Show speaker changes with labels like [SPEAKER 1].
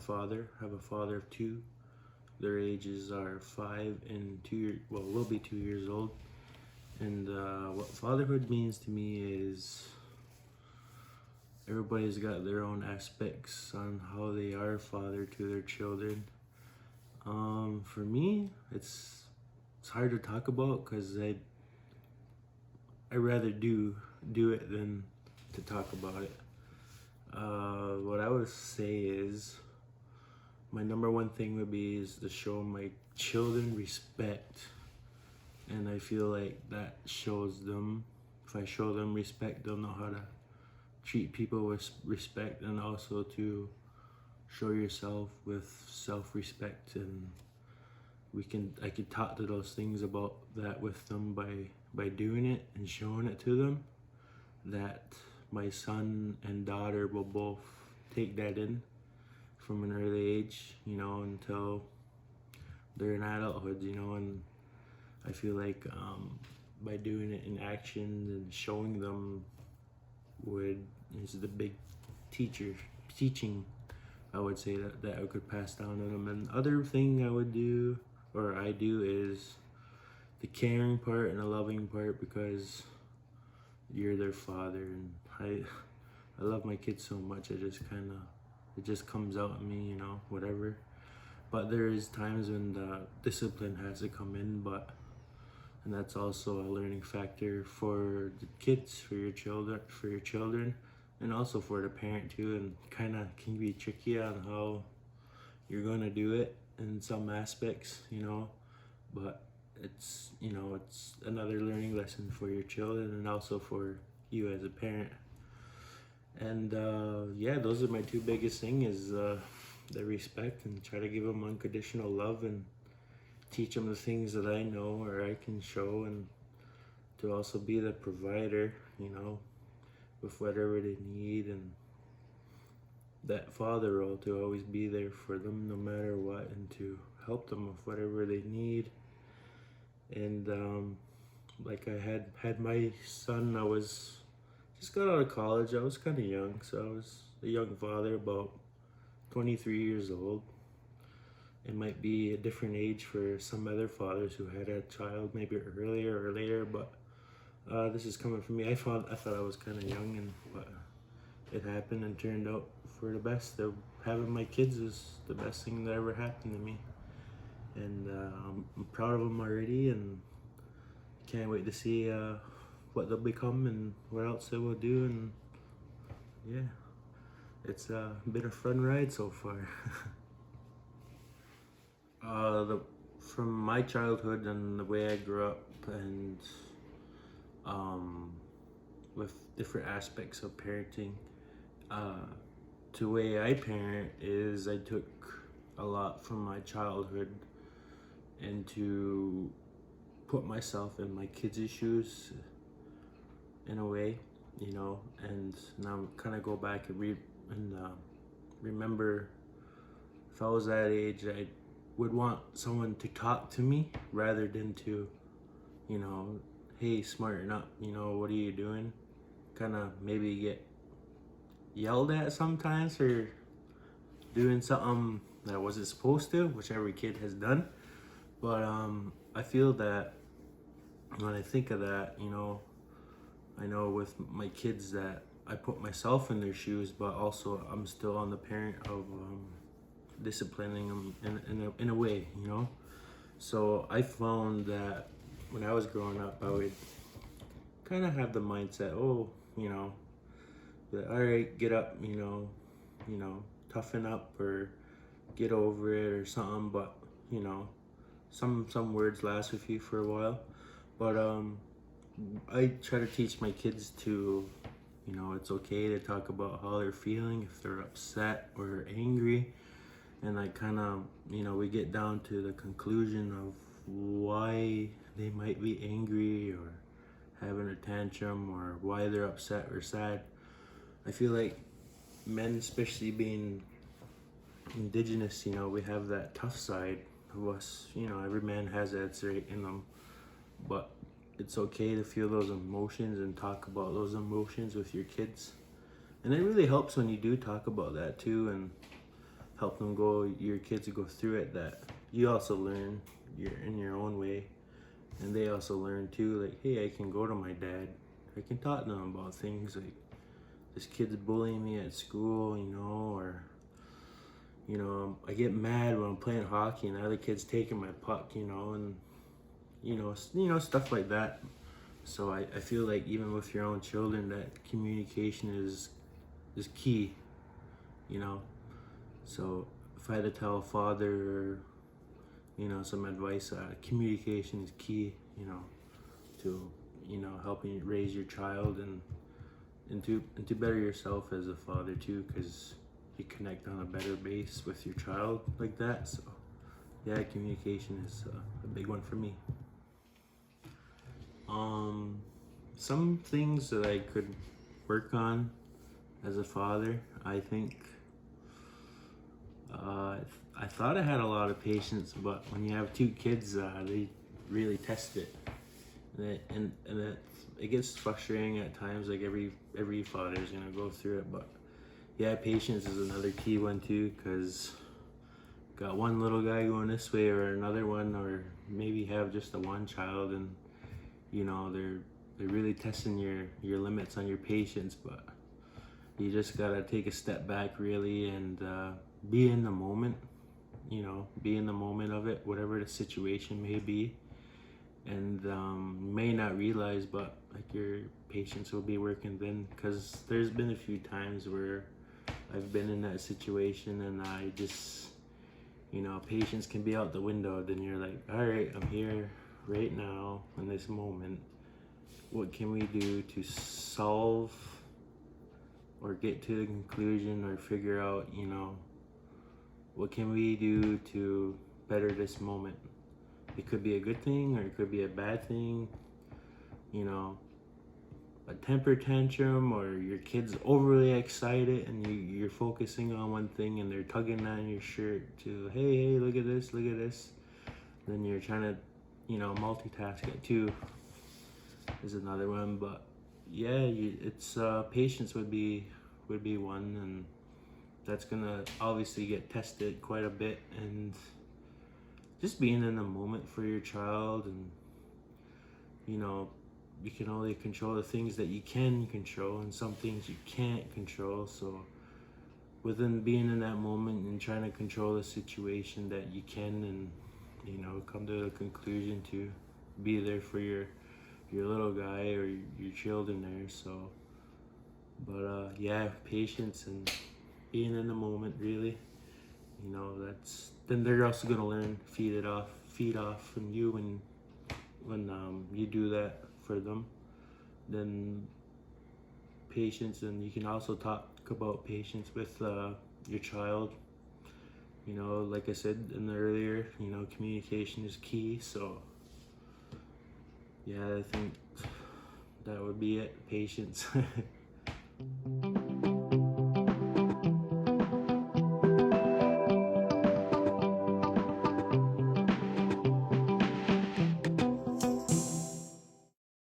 [SPEAKER 1] father. I have a father of two. Their ages are 5 and 2 years, well, will be 2 years old. And what fatherhood means to me is everybody's got their own aspects on how they are a father to their children. For me, it's hard to talk about because I rather do it than to talk about it. What I would say is my number one thing would be is to show my children respect, and I feel like that shows them. If I show them respect, they'll know how to treat people with respect, and also to show yourself with self-respect. And I could talk to those things about that with them by doing it and showing it to them, that my son and daughter will both take that in from an early age, until they're in adulthood, and I feel like by doing it in action and showing them is the big teaching I would say that I could pass down to them. And other thing I would do, or I do, is the caring part and the loving part, because you're their father, and I love my kids so much. It just comes out in me, whatever. But there is times when the discipline has to come in, and that's also a learning factor for the kids, for your children, and also for the parent too. And kind of can be tricky on how you're gonna do it in some aspects, but it's another learning lesson for your children and also for you as a parent. And those are my two biggest things, is the respect, and try to give them unconditional love and teach them the things that I know or I can show, and to also be the provider, with whatever they need, and that father role, to always be there for them no matter what, and to help them with whatever they need. And like I had my son, I was just got out of college. I was kind of young, so I was a young father, about 23 years old. It might be a different age for some other fathers who had a child maybe earlier or later, but this is coming from me. I thought I was kind of young, but it happened and turned out for the best. Having my kids is the best thing that ever happened to me, and I'm proud of them already, and can't wait to see what they'll become and what else they will do. And yeah, it's been a fun ride so far. From my childhood and the way I grew up, and with different aspects of parenting, the way I parent is I took a lot from my childhood and to put myself in my kids' shoes in a way, and now kind of go back and remember, if I was that age, I would want someone to talk to me rather than to, hey, smarten up, what are you doing? Kind of maybe get yelled at sometimes for doing something that I wasn't supposed to, which every kid has done. But I feel that when I think of that, I know with my kids that I put myself in their shoes, but also I'm still on the parent of disciplining them in a way, So I found that when I was growing up, I would kind of have the mindset, that, all right, get up, toughen up or get over it or something. But some words last with you for a while. But I try to teach my kids to, it's okay to talk about how they're feeling, if they're upset or angry. And I kind of, we get down to the conclusion of why they might be angry or having a tantrum, or why they're upset or sad. I feel like men, especially being indigenous, we have that tough side of us. Every man has that trait in them, but it's okay to feel those emotions and talk about those emotions with your kids. And it really helps when you do talk about that too. And help them your kids go through it, that you also learn in your own way, and they also learn too, like, hey, I can go to my dad, I can talk to them about things like this kid's bullying me at school, or I get mad when I'm playing hockey and the other kid's taking my puck, and stuff like that. So I feel like even with your own children, that communication is key, you know. So if I had to tell a father, some advice, communication is key, to helping you raise your child and to better yourself as a father too, because you connect on a better base with your child like that. So yeah, communication is a big one for me. Some things that I could work on as a father, I think. I thought I had a lot of patience, but when you have two kids, they really test it, and it gets frustrating at times. Like every father is gonna go through it, but yeah, patience is another key one too, because got one little guy going this way or another one, or maybe have just the one child, and they're really testing your limits on your patience. But you just gotta take a step back really, and be in the moment, be in the moment of it, whatever the situation may be. And you may not realize, but like your patience will be working then, because there's been a few times where I've been in that situation and I just, patience can be out the window. Then you're like, all right, I'm here right now in this moment. What can we do to solve or get to the conclusion, or figure out, what can we do to better this moment? It could be a good thing or it could be a bad thing, a temper tantrum, or your kid's overly excited and you're focusing on one thing and they're tugging on your shirt to, hey, look at this. Then you're trying to, multitask it too, is another one. But yeah, it's patience would be one, and that's gonna obviously get tested quite a bit. And just being in the moment for your child, and you can only control the things that you can control, and some things you can't control. So within being in that moment and trying to control the situation that you can, and come to a conclusion to be there for your little guy or your children there. So but yeah, patience and being in the moment really, that's, then they're also going to learn, feed off from you when you do that for them. Then patience, and you can also talk about patience with your child. Like I said in the earlier, communication is key. So yeah, I think that would be it, patience.